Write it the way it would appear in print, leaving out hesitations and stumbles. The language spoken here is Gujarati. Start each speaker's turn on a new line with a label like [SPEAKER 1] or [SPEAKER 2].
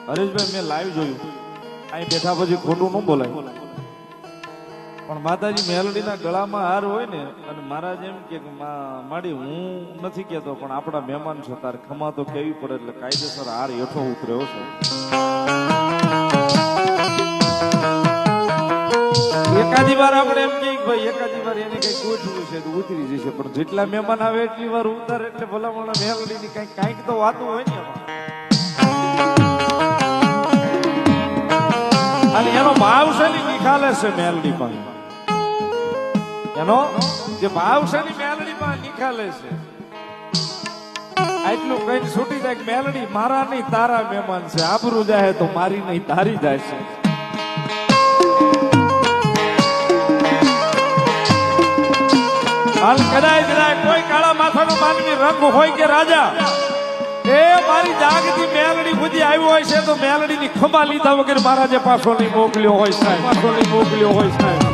[SPEAKER 1] હરેશભાઈ મેં લાઈવ જોયું, અહીં બેઠા પછી ખોટું ન બોલાય, પણ માતાજી મેલડીના ગળામાં હાર હોય ને, અને મહારાજ એમ કે માડી હું નથી કેતો પણ આપણા મહેમાન છો, તારે ખમા તો કેવી પડે, એટલે કાયદેસર હાર હેઠો ઉતર્યો છે. એકાદી વાર આપણે એમ કે ભાઈ એકાદી વાર એને કઈ ગોઠવું છે તો ઉતરી જશે, પણ જેટલા મહેમાન આવે એટલી વાર ઉતારે, એટલે ભલામણ મેલડીની કઈક તો વાતું હોય ને એમાં. અને એનો ભાવ છે ને નિખાલે છે મેલડી પાસે, એનો જે ભાવ છે ને મેલડી પાસે નિખાલે છે. આટલું કઈ છૂટી જાય કે મેલડી મારા નહીં તારા મહેમાન છે, આબરૂ જાય તો મારી નહીં તારી જાય છે. હાલ કદાચ કોઈ કાળા માથાનો માનવી રંગ હોય કે રાજા, એ મારી જાગતી મેલડી બુદ્ધિ આવ્યો હોય છે તો મેલડી ની ખંભા લીધા વગર મહારાજે પાછો નહીં મોકલ્યો હોય સાહેબ, પાછો નહીં મોકલ્યો હોય સાહેબ.